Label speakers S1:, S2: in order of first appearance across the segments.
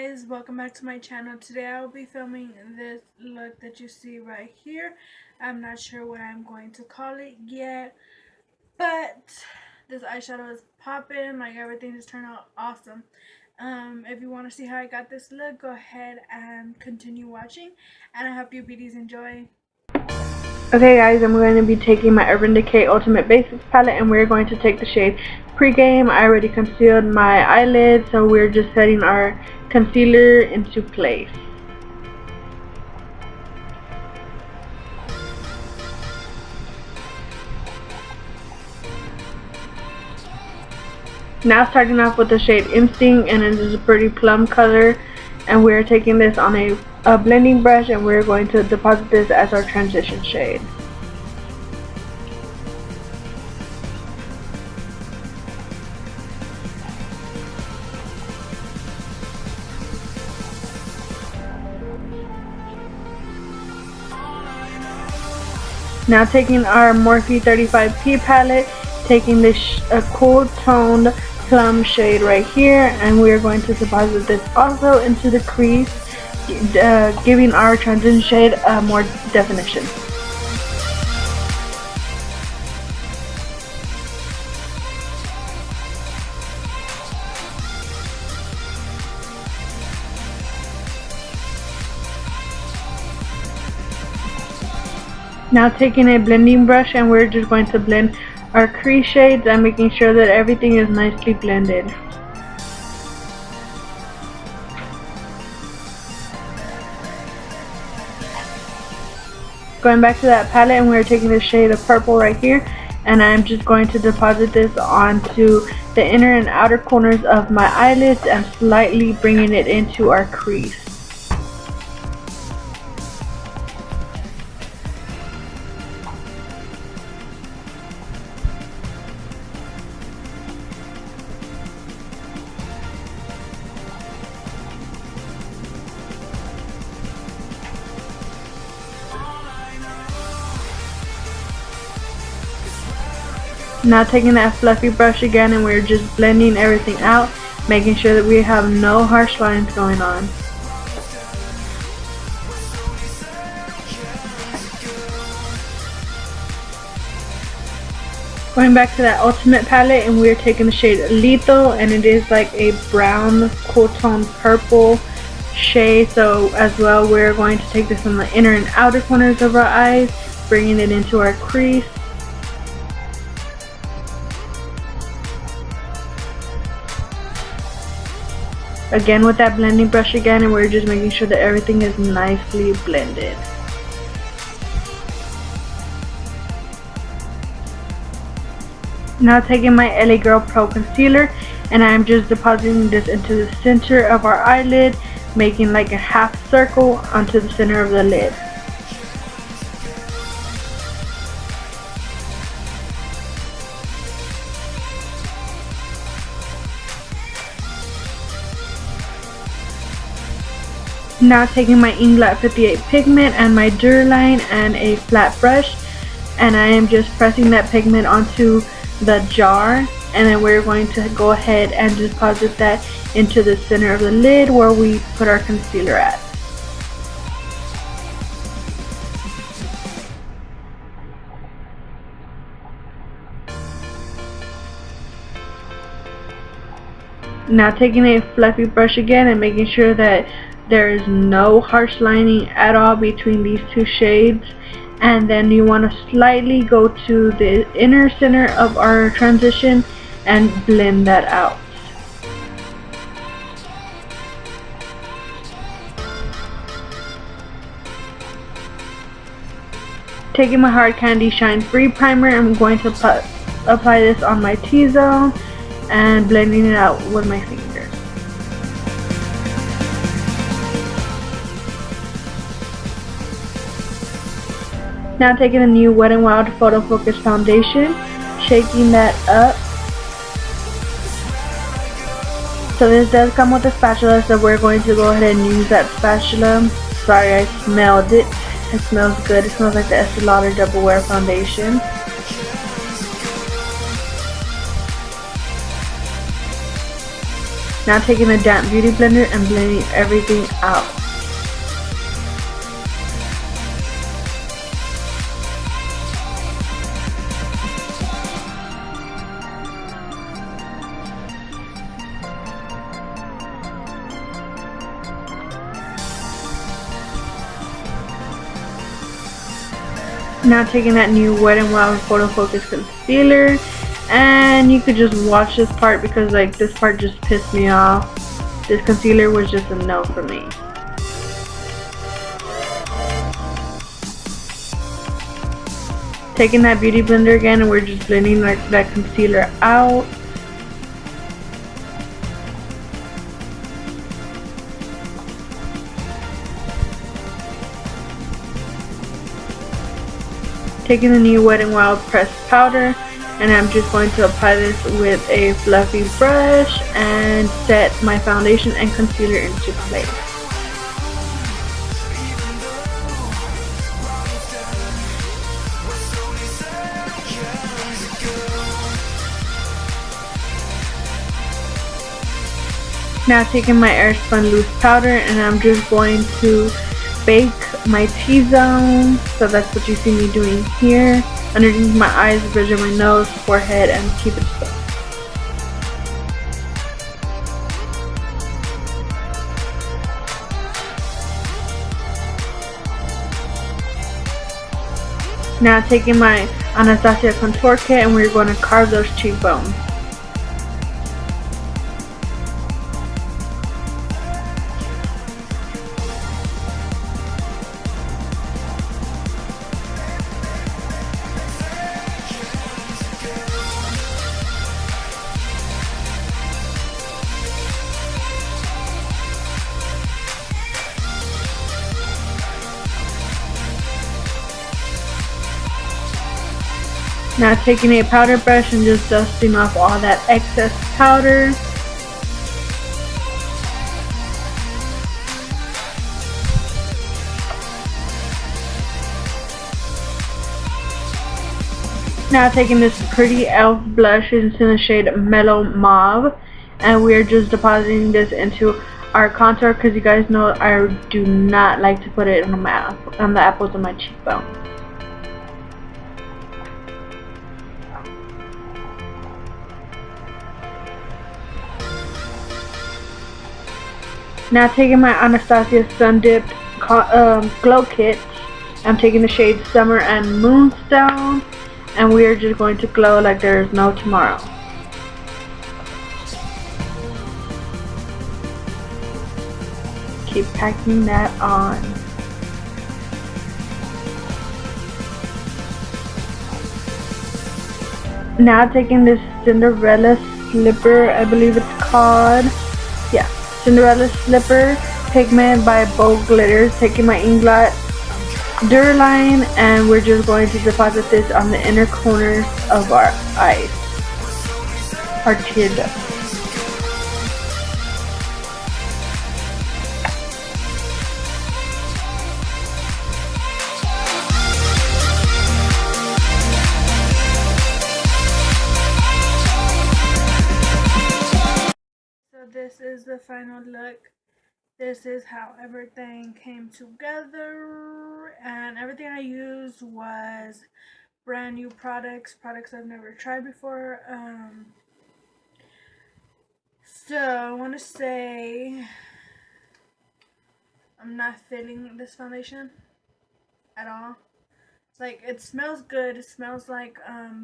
S1: guys, welcome back to my channel. Today I will be filming this look that you see right here. I'm not sure what I'm going to call it yet, but this eyeshadow is popping. Like, everything just turned out awesome. If you want to see how I got this look, go ahead and continue watching, and I hope you beauties enjoy.
S2: Okay guys, I'm going to be taking my Urban Decay Ultimate Basics palette, and we're going to take the shade Pregame. I already concealed my eyelids, so we're just setting our concealer into place. Now starting off with the shade Instinct, and it is a pretty plum color, and we're taking this on a blending brush, and we're going to deposit this as our transition shade. Now taking our Morphe 35P palette, taking this cool toned plum shade right here, and we are going to deposit this also into the crease, giving our transition shade more definition. Now taking a blending brush, and we're just going to blend our crease shades and making sure that everything is nicely blended. Going back to that palette, and we're taking the shade of purple right here, and I'm just going to deposit this onto the inner and outer corners of my eyelids and slightly bringing it into our crease. Now taking that fluffy brush again, and we're just blending everything out, making sure that we have no harsh lines going on. Going back to that Ultimate palette, and we're taking the shade Lethal, and it is like a brown cool tone purple shade. So as well, we're going to take this on the inner and outer corners of our eyes, bringing it into our crease. Again with that blending brush again, and we're just making sure that everything is nicely blended. Now taking my LA Girl Pro Concealer, and I'm just depositing this into the center of our eyelid, making like a half circle onto the center of the lid. Now taking my E.L.F 58 pigment and my Duraline and a flat brush, and I am just pressing that pigment onto the jar, and then we're going to go ahead and deposit that into the center of the lid where we put our concealer at. Now taking a fluffy brush again and making sure that there is no harsh lining at all between these two shades, and then you want to slightly go to the inner center of our transition and blend that out. Taking my Hard Candy Shine Free Primer, I'm going to apply this on my T-zone and blending it out with my fingers. Now taking the new Wet n Wild PhotoFocus Foundation, shaking that up. So this does come with a spatula, so we're going to go ahead and use that spatula. Sorry, I smelled it. It smells good. It smells like the Estee Lauder Double Wear Foundation. Now taking a damp beauty blender and blending everything out. Now taking that new Wet n Wild PhotoFocus Concealer, and you could just watch this part because like this part just pissed me off. This concealer was just a no for me. Taking that beauty blender again, and we're just blending like that concealer out. Taking the new Wet n Wild pressed powder, and I'm just going to apply this with a fluffy brush and set my foundation and concealer into place. Now taking my Spun loose powder, and I'm just going to bake my T-zone. So that's what you see me doing here. Underneath my eyes, the bridge of my nose, forehead, and cupid's bow. Now taking my Anastasia contour kit, and we're going to carve those cheekbones. Now taking a powder brush and just dusting off all that excess powder. Now taking this pretty E.L.F blush, it's in the shade Mellow Mauve, and we're just depositing this into our contour because you guys know I do not like to put it on the apples of my cheekbone. Now taking my Anastasia Sundipped Glow Kit, I'm taking the shade Summer and Moonstone, and we are just going to glow like there is no tomorrow. Keep packing that on. Now taking this Cinderellas slipper, I believe it's called. Yeah. Cinderellas slipper, Pigment by Bold Glitters, taking my Inglot Durline, and we're just going to deposit this on the inner corners of our eyes, our tear ducts.
S1: This is the final look. This is how everything came together, and everything I used was brand new products I've never tried before. So I want to say I'm not feeling this foundation at all. It's like, it smells good. It smells like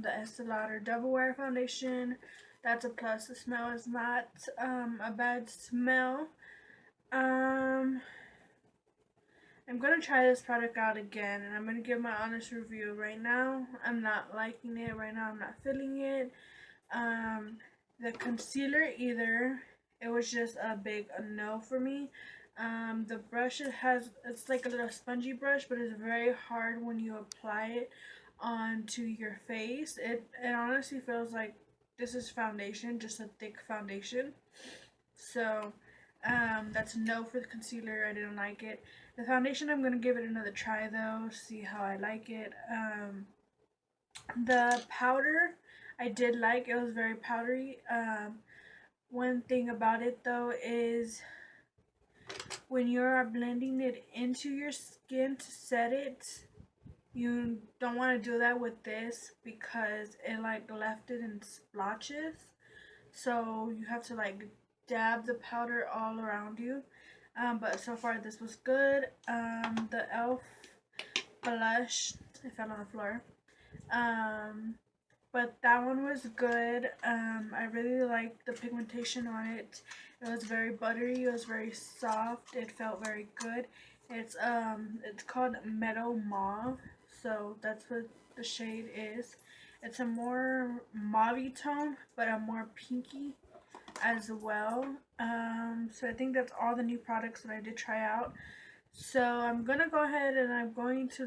S1: the Estee Lauder Double Wear foundation. That's a plus. The smell is not a bad smell. I'm gonna try this product out again, and I'm gonna give my honest review. Right now, I'm not liking it. Right now, I'm not feeling it. The concealer either. It was just a big no for me. The brush, it's like a little spongy brush, but it's very hard when you apply it onto your face. It honestly feels like this is foundation, just a thick foundation. So that's a no for the concealer. I didn't like it. The foundation, I'm gonna give it another try though, see how I like it. The powder I did like. It was very powdery. One thing about it though is when you're blending it into your skin to set it, you don't want to do that with this because it like left it in splotches. So you have to like dab the powder all around you. But so far this was good. The E.L.F blush, it fell on the floor. But that one was good. I really liked the pigmentation on it. It was very buttery. It was very soft. It felt very good. It's called Mellow Mauve. So that's what the shade is. It's a more mauve tone, but a more pinky as well. So I think that's all the new products that I did try out. So I'm gonna go ahead and I'm going to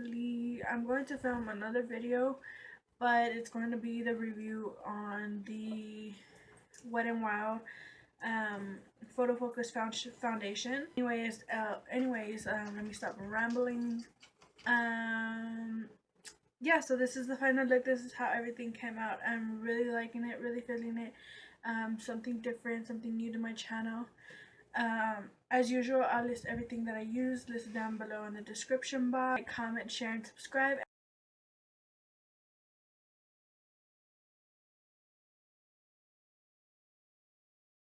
S1: film another video, but it's going to be the review on the Wet n Wild PhotoFocus Foundation. Let me stop rambling. Yeah, so this is the final look. This is how everything came out. I'm really liking it, really feeling it. Something different, something new to my channel. As usual, I'll list everything that I use listed down below in the description box. Comment, share, and subscribe.